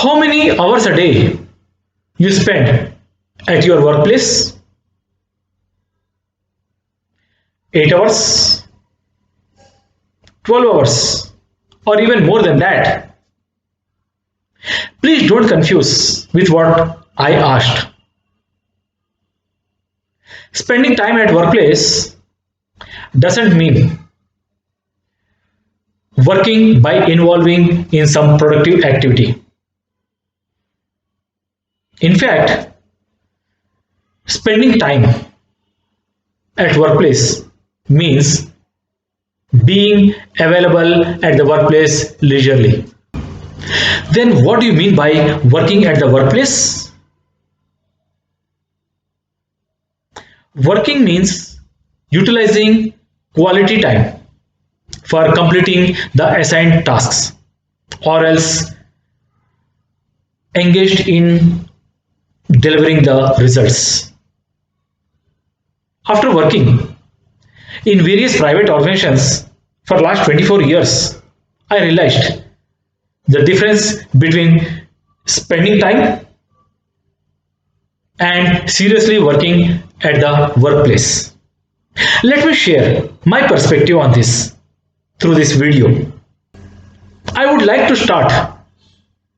How many hours a day you spend at your workplace? 8 hours, 12 hours, or even more than that? Please don't confuse with what I asked. Spending time at workplace doesn't mean working by involving in some productive activity. In fact, spending time at workplace means being available at the workplace leisurely. Then what do you mean by working at the workplace? Working means utilizing quality time for completing the assigned tasks or else engaged in delivering the results. After working in various private organizations for last 24 years, I realized the difference between spending time and seriously working at the workplace. Let me share my perspective on this through this video. I would like to start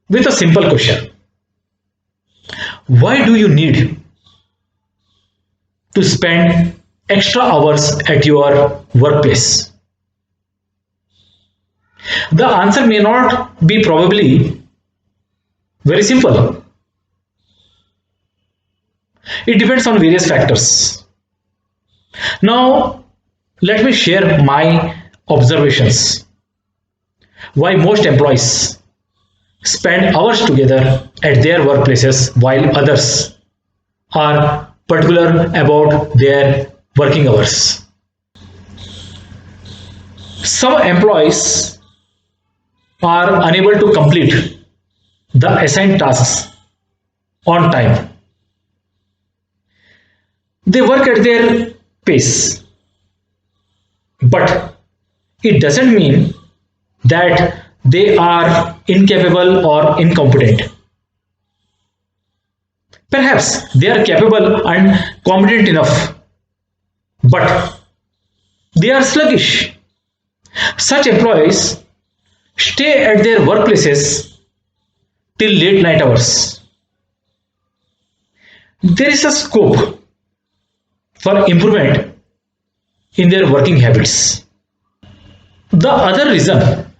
with a simple question. Why do you need to spend extra hours at your workplace? The answer may not be probably very simple. It depends on various factors. Now, let me share my observations. Why most employees spend hours together at their workplaces while others are particular about their working hours. Some employees are unable to complete the assigned tasks on time. They work at their pace, but it doesn't mean that they are incapable or incompetent. Perhaps they are capable and competent enough, but they are sluggish. Such employees stay at their workplaces till late night hours. There is a scope for improvement in their working habits. The other reason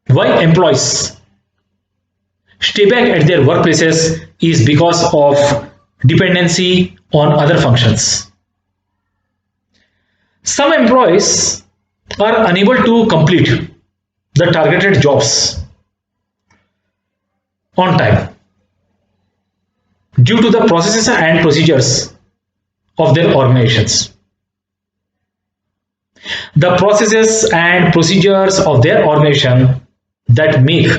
why employees stay back at their workplaces is because of dependency on other functions. Some employees are unable to complete the targeted jobs on time due to the processes and procedures of their organizations. The processes and procedures of their organization that make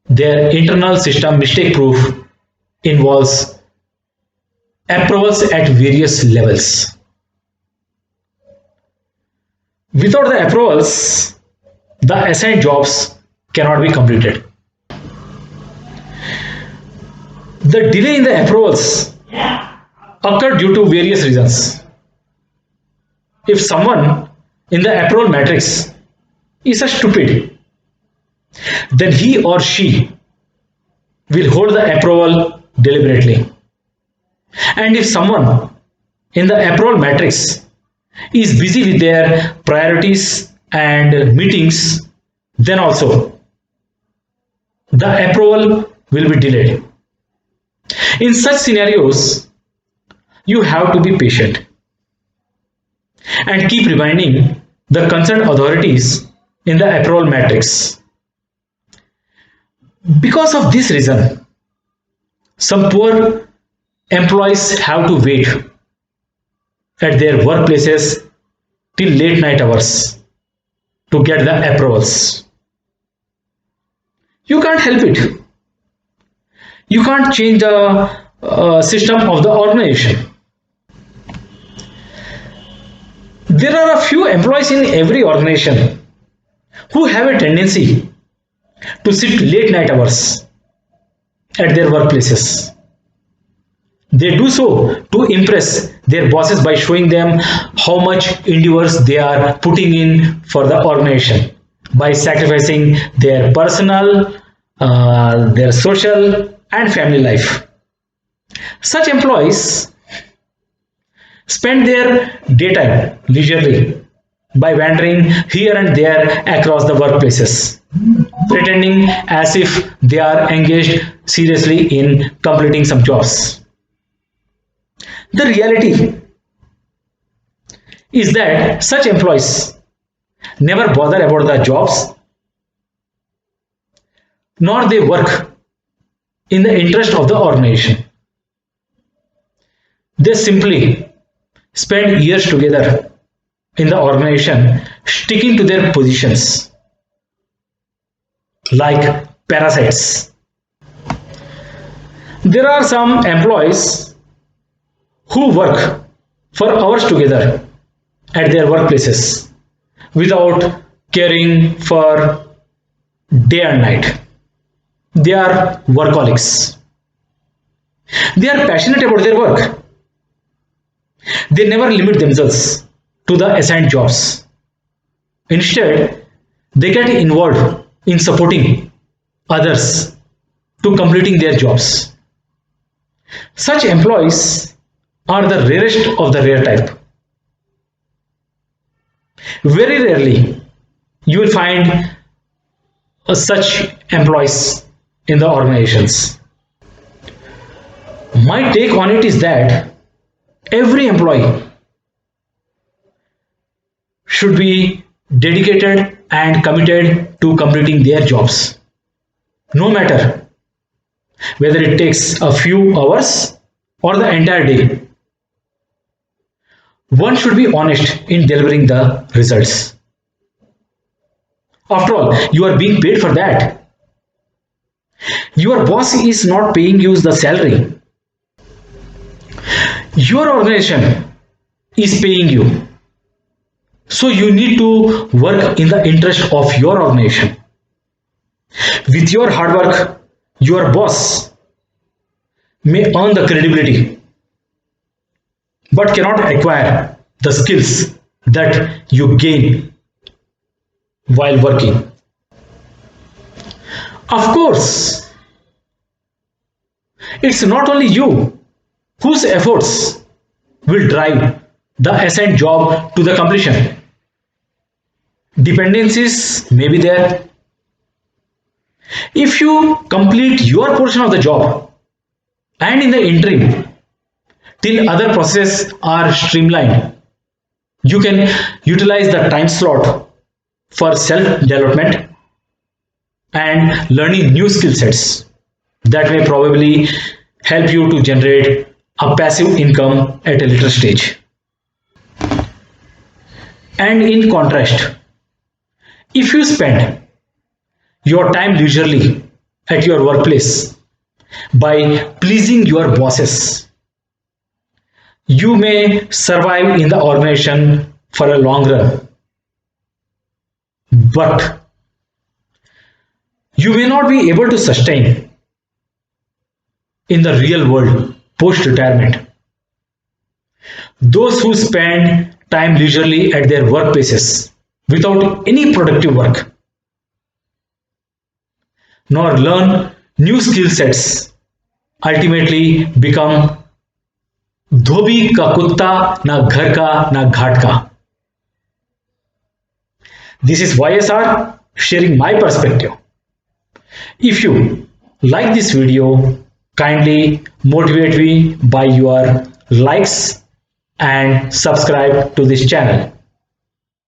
their internal system mistake proof involves approvals at various levels. Without the approvals, the assigned jobs cannot be completed. The delay in the approvals occur due to various reasons. If someone in the approval matrix is a stupid, then he or she will hold the approval deliberately. And if someone in the approval matrix is busy with their priorities and meetings, then also the approval will be delayed. In such scenarios, you have to be patient and keep reminding the concerned authorities in the approval matrix. Because of this reason, some poor employees have to wait at their workplaces till late night hours to get the approvals. You can't help it. You can't change the system of the organization. There are a few employees in every organization who have a tendency to sit late night hours at their workplaces. They do so to impress their bosses by showing them how much endeavors they are putting in for the organization, by sacrificing their personal, their social, and family life. Such employees spend their daytime leisurely by wandering here and there across the workplaces, pretending as if they are engaged seriously in completing some jobs. The reality is that such employees never bother about the jobs, nor they work in the interest of the organization. They simply spend years together in the organization sticking to their positions like parasites. There are some employees who work for hours together at their workplaces without caring for day and night. They are workaholics. They are passionate about their work. They never limit themselves to the assigned jobs. Instead, they get involved in supporting others to completing their jobs. Such employees are the rarest of the rare type. Very rarely you will find such employees in the organizations. My take on it is that every employee should be dedicated and committed to completing their jobs, no matter whether it takes a few hours or the entire day. One should be honest in delivering the results. After all, you are being paid for that. Your boss is not paying you the salary. Your organization is paying you. So you need to work in the interest of your organization. With your hard work, your boss may earn the credibility but cannot acquire the skills that you gain while working. Of course, it's not only you whose efforts will drive the assigned job to the completion. Dependencies may be there. If you complete your portion of the job and in the interim, till other processes are streamlined, you can utilize the time slot for self development and learning new skill sets that may probably help you to generate a passive income at a later stage. And in contrast, if you spend your time leisurely at your workplace by pleasing your bosses, you may survive in the organization for a long run, but you may not be able to sustain in the real world post retirement. Those who spend time leisurely at their workplaces without any productive work nor learn new skill sets ultimately become धोबी का कुत्ता ना घर का ना घाट का. This is YSR sharing my perspective. If you like this video, kindly motivate me by your likes and subscribe to this channel.